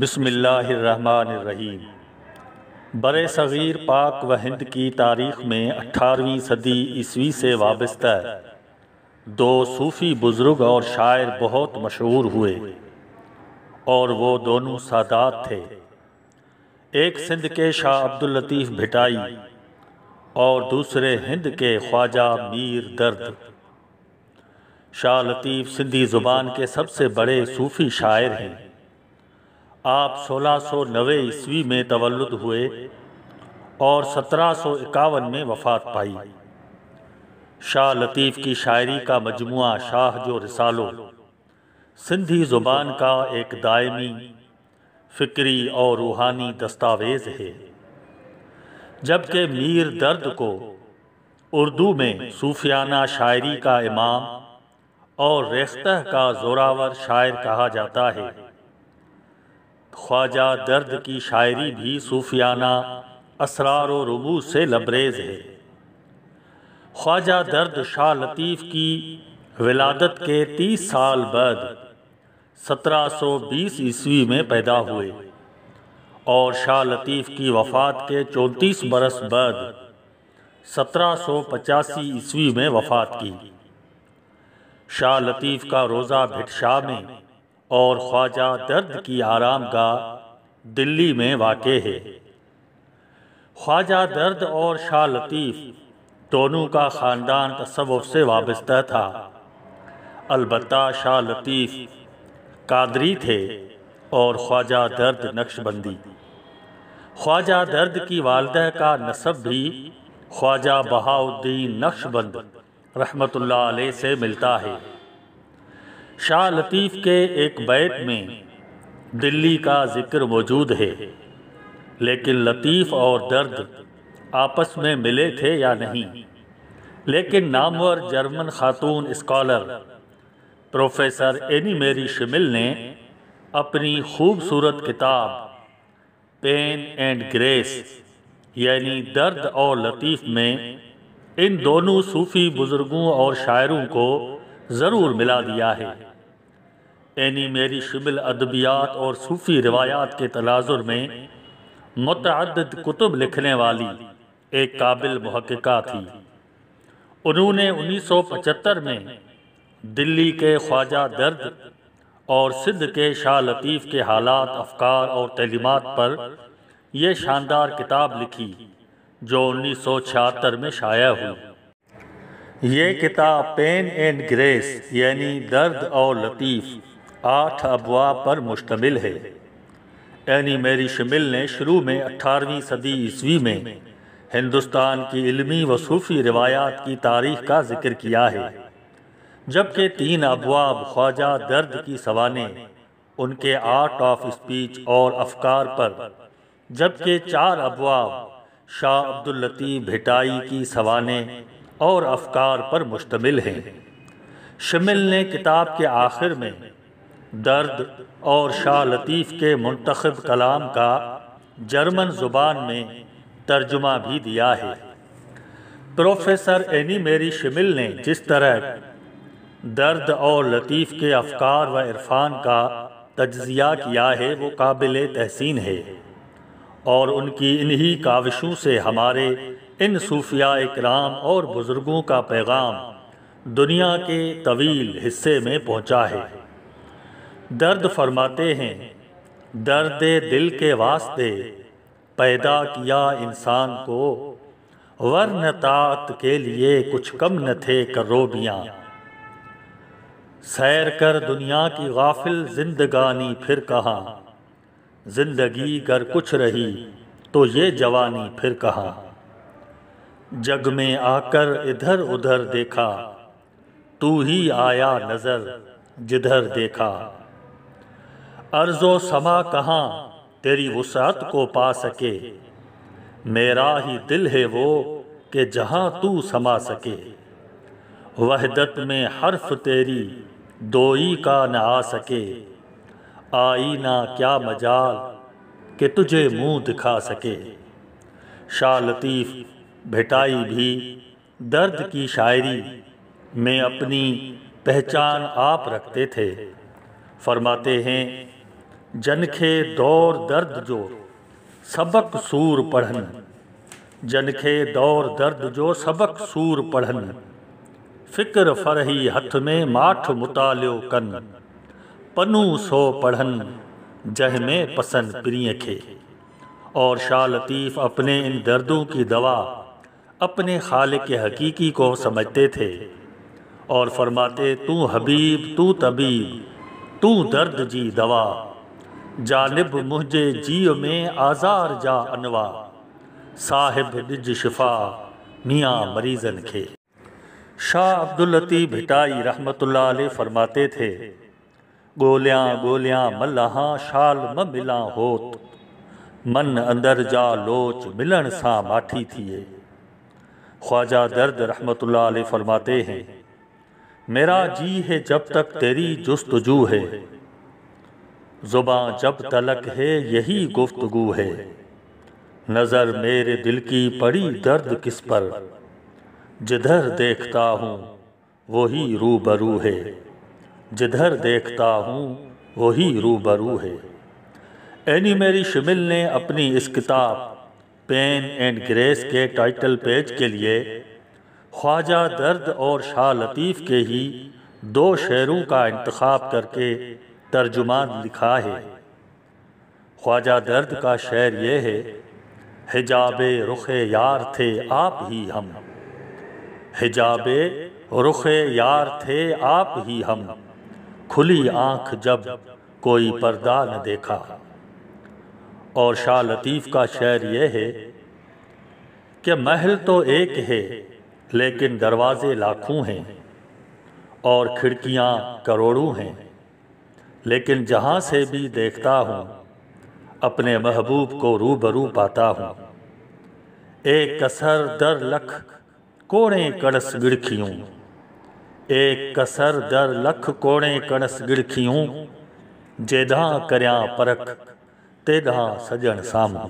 بسم اللہ الرحمن الرحیم۔ برِ صغیر پاک و ہند کی تاریخ میں 18ویں صدی عیسوی سے وابستہ دو صوفی بزرگ اور شاعر بہت مشہور ہوئے، اور وہ دونوں سادات تھے۔ ایک سندھ کے شاہ عبداللطیف بھٹائی اور دوسرے ہند کے خواجہ میر درد۔ شاہ لطیف سندھی زبان کے سب سے بڑے صوفی شاعر ہیں۔ آپ 1690 عیسوی میں تولد ہوئے اور 1751 میں وفات پائی۔ شاہ لطیف کی شاعری کا مجموعہ شاہ جو رسالو سندھی زبان کا ایک دائمی فکری اور روحانی دستاویز ہے، جبکہ میر درد کو اردو میں صوفیانہ شاعری کا امام اور ریختہ کا زوراور شاعر کہا جاتا ہے۔ خواجہ درد کی شاعری بھی صوفیانہ اسرار و رموز سے لبریز ہے۔ خواجہ درد شاہ لطیف کی ولادت کے 30 سال بعد 1720 عیسوی میں پیدا ہوئے اور شاہ لطیف کی وفات کے 34 برس بعد 1785 عیسوی میں وفات کی۔ شاہ لطیف کا روضہ بھٹ شاہ میں اور خواجہ درد کی آرام گاہ دلی میں واقع ہے۔ خواجہ درد اور شاہ لطیف دونوں کا خاندان تصوف سے وابستہ تھا، البتہ شاہ لطیف قادری تھے اور خواجہ درد نقشبندی۔ خواجہ درد کی والدہ کا نسب بھی خواجہ بہاؤالدین نقشبند رحمۃ اللہ علیہ سے ملتا ہے۔ شاہ لطیف کے ایک بیت میں دلی کا ذکر موجود ہے، لیکن لطیف اور درد آپس میں ملے تھے یا نہیں، لیکن نامور جرمن خاتون اسکالر پروفیسر اینی میری شمل نے اپنی خوبصورت کتاب پین اینڈ گریس یعنی درد اور لطیف میں ان دونوں صوفی بزرگوں اور شاعروں کو ضرور ملا دیا ہے۔ اینی میری شمل ادبیات اور صوفی روایات کے تناظر میں متعدد کتب لکھنے والی ایک قابل محققہ تھی۔ انہوں نے 1975 میں دلی کے خواجہ درد اور سندھ کے شاہ لطیف کے حالات، افکار اور تعلیمات پر یہ شاندار کتاب لکھی جو 1976 میں شائع ہوئی۔ یہ کتاب پین اینڈ گریس یعنی درد اور لطیف 8 ابواب پر مشتمل ہے۔ اینی میری شمل نے شروع میں 18ویں صدی عیسوی میں ہندوستان کی علمی و صوفی روایات کی تاریخ کا ذکر کیا ہے، جبکہ 3 ابواب خواجہ درد کی سوانح، ان کے آرٹ آف اسپیچ اور افکار پر، جبکہ 4 ابواب شاہ عبداللطیف بھٹائی کی سوانح اور افکار پر مشتمل ہیں۔ شمل نے کتاب کے آخر میں درد اور شاہ لطیف کے منتخب کلام کا جرمن زبان میں ترجمہ بھی دیا ہے۔ پروفیسر اینی میری شمل نے جس طرح درد اور لطیف کے افکار و عرفان کا تجزیہ کیا ہے وہ قابل تحسین ہے، اور ان کی انہی کاوشوں سے ہمارے ان صوفیاء اکرام اور بزرگوں کا پیغام دنیا کے طویل حصے میں پہنچا ہے۔ درد فرماتے ہیں، درد دل کے واسطے پیدا کیا انسان کو، ورنہ طاعت کے لیے کچھ کم نہ تھے کروبیاں۔ سیر کر دنیا کی غافل زندگانی پھر کہاں، زندگی گر کچھ رہی تو یہ جوانی پھر کہاں۔ جگ میں آ کر ادھر ادھر دیکھا، تو ہی آیا نظر جدھر دیکھا۔ ارض و سما کہاں تیری وسعت کو پا سکے، میرا ہی دل ہے وہ کہ جہاں تو سما سکے۔ وحدت میں حرف تیری دوئی کا نہ آ سکے، آئینہ کیا مجال کہ تجھے منہ دکھا سکے۔ شاہ لطیف بھٹائی بھی درد کی شاعری میں اپنی پہچان آپ رکھتے تھے۔ فرماتے ہیں، جنکھے دور درد جو سبق سور پڑھن، جنکھے دور درد جو سبق سور پڑھن، فکر فرحی ہتھ میں ماٹھ مطالعو کن، پنو سو پڑھن جہ میں پسند پریں کھے۔ اور شاہ لطیف اپنے ان دردوں کی دوا اپنے خالق حقیقی کو سمجھتے تھے اور فرماتے تو حبیب تو طبیب تو درد جی دوا، جانب مجھے جیو میں آزار جا انوا، صاحب ڈج شفا میاں مریضن کھے۔ شاہ عبداللطیف بھٹائی رحمت اللہ علیہ فرماتے تھے گولیاں گولیاں ملہاں شال م ملاں ہوت، من اندر جا لوچ ملن سا ماٹھی تھیے۔ خواجہ درد رحمت اللہ علیہ فرماتے ہیں میرا جی ہے جب تک تیری جستجو ہے، زباں جب تلک ہے یہی گفتگو ہے، نظر میرے دل کی پڑی درد کس پر، جدھر دیکھتا ہوں وہی روبرو ہے، جدھر دیکھتا ہوں وہی روبرو ہے۔ اینی میری شمل نے اپنی اس کتاب پین اینڈ گریس کے ٹائٹل پیج کے لیے خواجہ درد اور شاہ لطیف کے ہی 2 شعروں کا انتخاب کر کے ترجمان لکھا ہے۔ خواجہ درد کا شعر یہ ہے حجاب رخ یار تھے آپ ہی ہم، حجاب رخ یار تھے آپ ہی ہم، کھلی آنکھ جب کوئی پردہ نہ دیکھا۔ اور شاہ لطیف کا شعر یہ ہے کہ محل تو ایک ہے لیکن دروازے لاکھوں ہیں، اور کھڑکیاں کروڑوں ہیں، لیکن جہاں سے بھی دیکھتا ہوں اپنے محبوب کو روبرو پاتا ہوں۔ ایک کسر در لکھ کوڑے کڑس گڑکھیوں، ایک کسر در لکھ کوڑے کڑس گڑکھیوں، جیداں کریاں پرکھ تیداں سجن ساموں۔